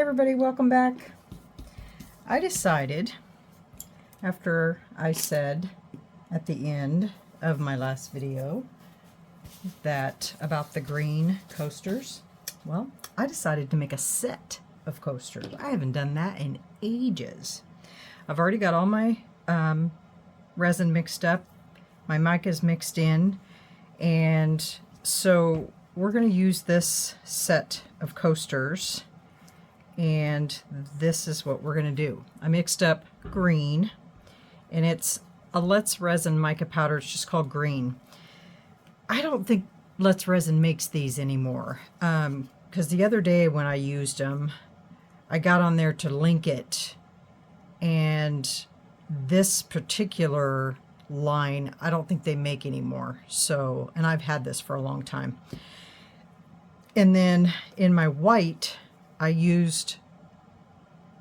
everybody, welcome back. I decided, after I said at the end of my last video that about the green coasters, well, I decided to make a set of coasters. I haven't done that in ages. I've already got all my resin mixed up, my mica's mixed in, and so we're going to use this set of coasters, and this is what we're going to do. I mixed up green, and it's a Let's Resin mica powder. It's just called green. I don't think Let's Resin makes these anymore, because the other day when I used them, I got on there to link it, and this particular line I don't think they make anymore. So, and I've had this for a long time. And then in my white, I used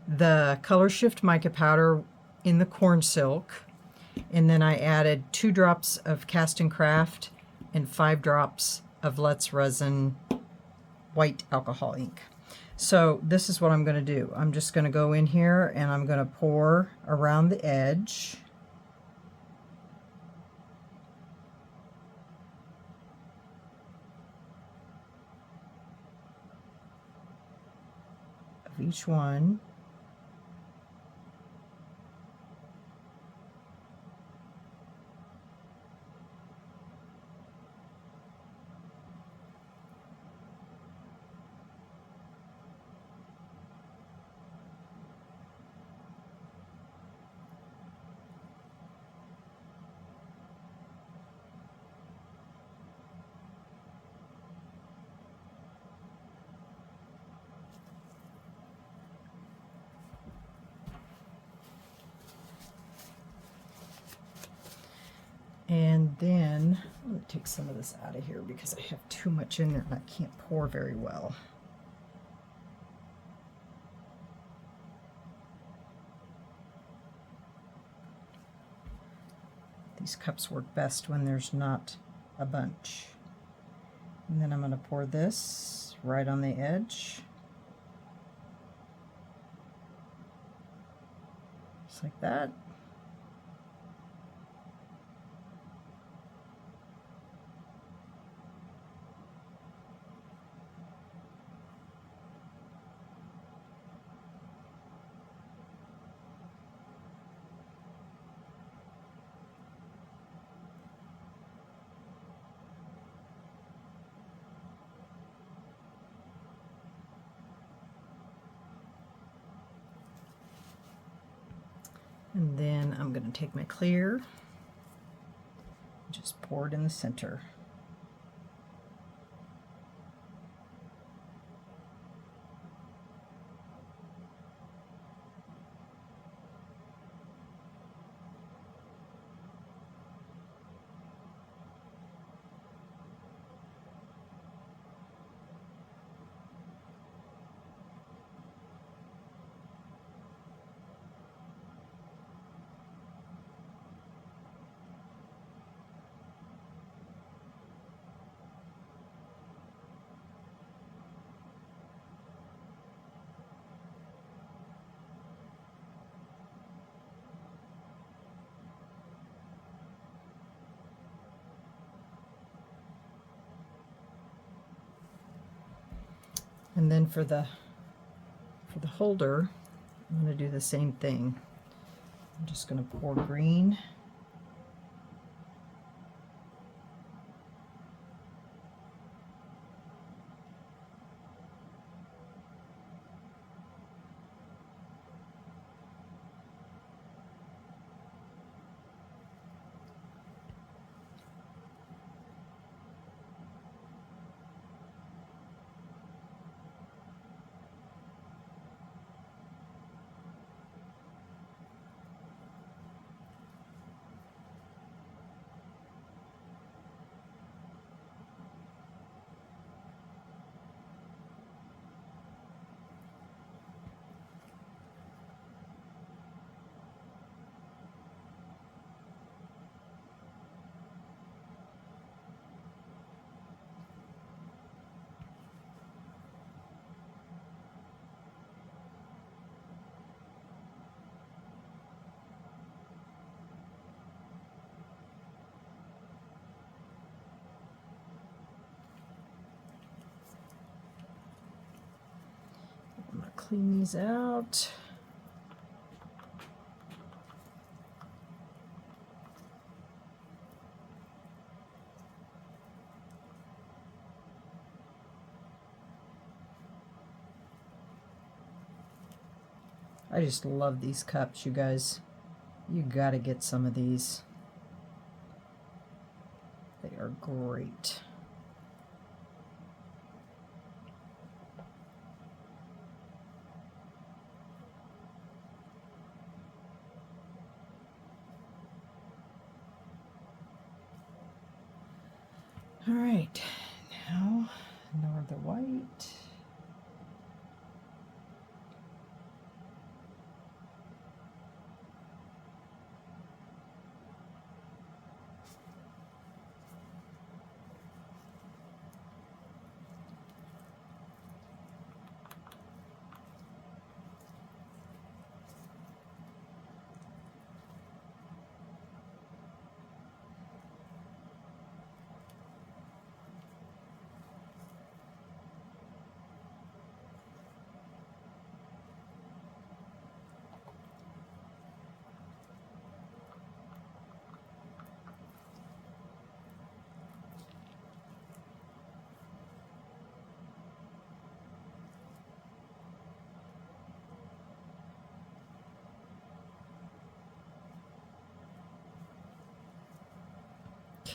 the Color Shift mica powder in the Cornsilk, and then I added 2 drops of Castin Craft and 5 drops of Let's Resin white alcohol ink. So this is what I'm going to do. I'm just going to go in here and I'm going to pour around the edge. Of each one. And then I'm going to take some of this out of here because I have too much in there and I can't pour very well. These cups work best when there's not a bunch. And then I'm going to pour this right on the edge. Just like that. And then I'm going to take my clear, just pour it in the center. And then for the holder, I'm going to do the same thing. I'm just going to pour green. clean these out. I just love these cups, you guys. You gotta get some of these. They are great. All right, now Northern White.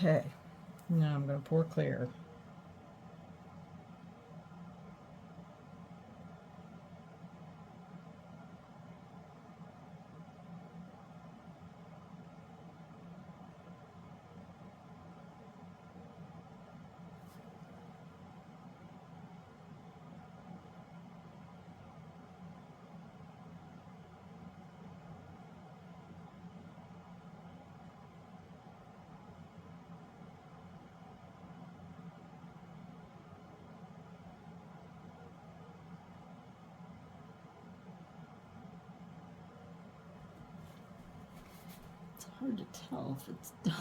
Okay, now I'm going to pour clear. It's hard to tell if it's domed.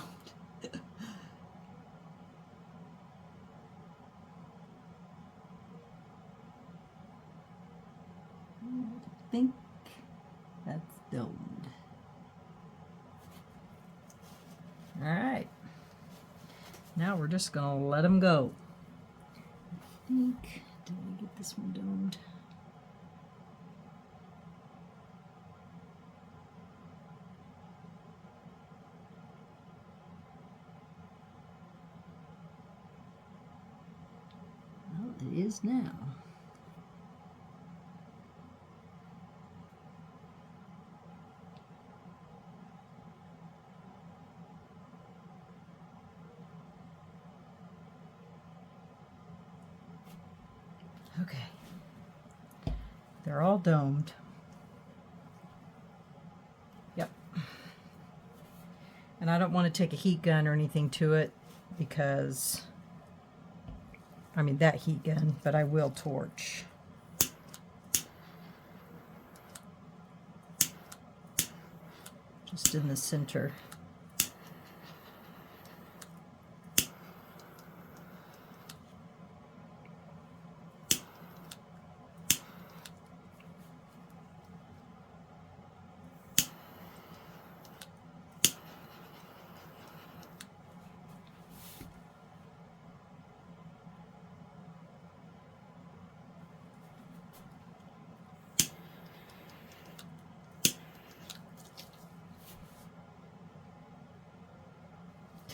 I think that's domed. All right. Now we're just going to let them go. I think, did I get this one domed? Well, it is now. Okay, they're all domed. Yep. And I don't want to take a heat gun or anything to it because, I mean that heat gun, but I will torch. Just in the center.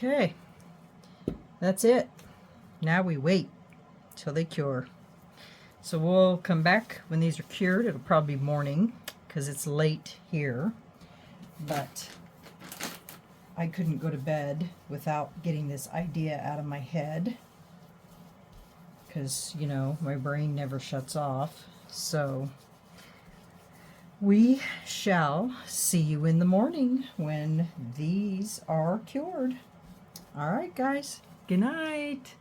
Okay, that's it. Now we wait till they cure. So we'll come back when these are cured. It'll probably be morning because it's late here, but I couldn't go to bed without getting this idea out of my head because, you know, my brain never shuts off. So we shall see you in the morning when these are cured. All right, guys. Good night.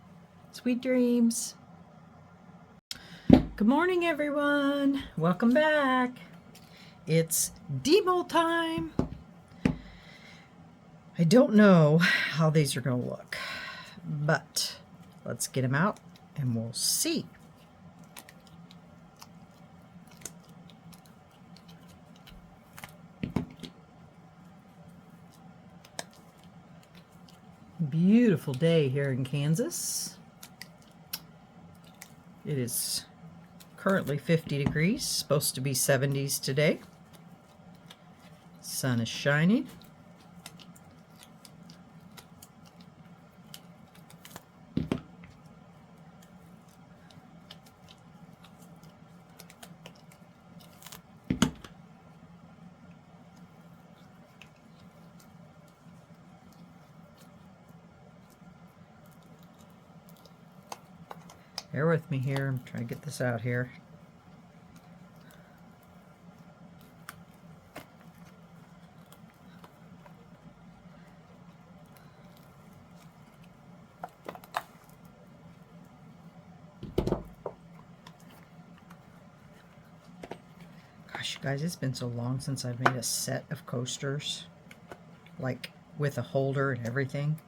Sweet dreams. Good morning, everyone. Welcome back. It's demold time. I don't know how these are going to look, but let's get them out and we'll see. Beautiful day here in Kansas. It is currently 50 degrees, supposed to be 70s today. Sun is shining. Bear with me here, I'm trying to get this out here. Gosh, you guys, it's been so long since I've made a set of coasters, like with a holder and everything.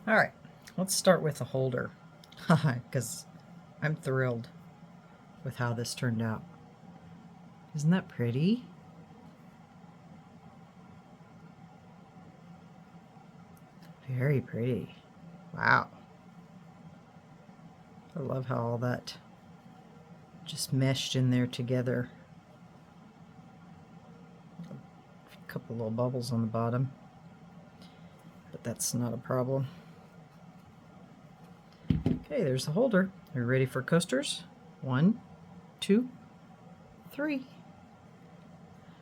Alright. Let's start with the holder, because I'm thrilled with how this turned out. Isn't that pretty? Very pretty. Wow. I love how all that just meshed in there together. A couple little bubbles on the bottom, but that's not a problem. Okay, there's the holder. Are you ready for coasters? 1, 2, 3.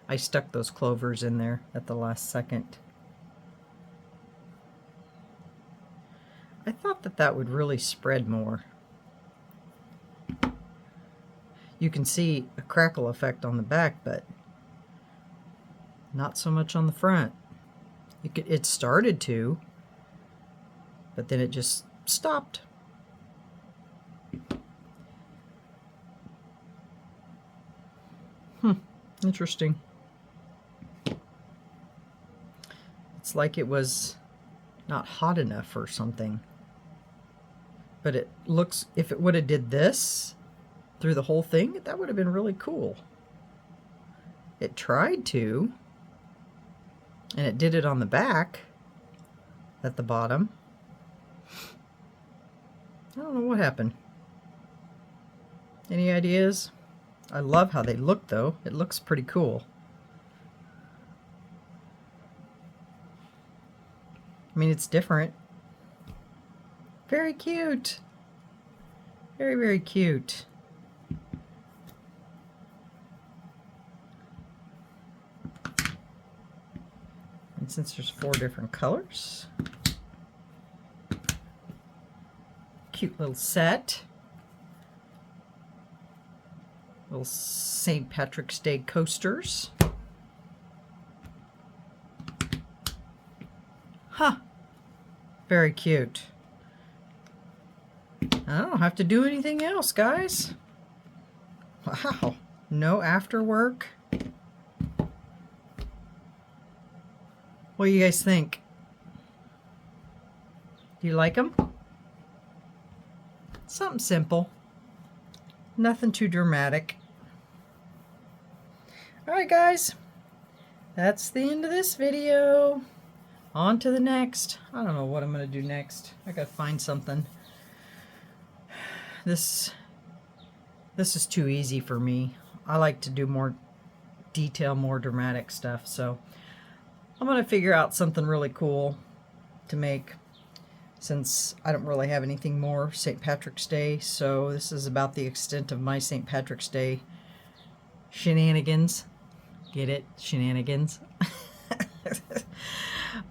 I stuck those clovers in there at the last second. I thought that that would really spread more. You can see a crackle effect on the back, but not so much on the front. It started to, but then it just stopped. Interesting. It's like it was not hot enough or something. But it looks, if it would have did this through the whole thing, that would have been really cool. It tried to, and it did it on the back at the bottom. I don't know what happened. Any ideas? I love how they look, though. It looks pretty cool. I mean, it's different. Very cute. Very, very cute. And since there's 4 different colors, cute little set. Little St. Patrick's Day coasters. Huh. Very cute. I don't have to do anything else, guys. Wow. No after work. What do you guys think? Do you like them? Something simple. Nothing too dramatic. Alright guys, that's the end of this video. On to the next. I don't know what I'm going to do next. I gotta find something. This is too easy for me. I like to do more detail, more dramatic stuff. So I'm going to figure out something really cool to make, since I don't really have anything more St. Patrick's Day. So this is about the extent of my St. Patrick's Day shenanigans. Get it? Shenanigans.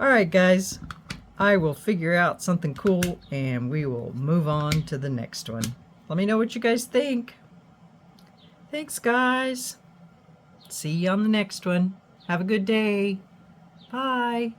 Alright guys, I will figure out something cool and we will move on to the next one. Let me know what you guys think. Thanks guys. See you on the next one. Have a good day. Bye.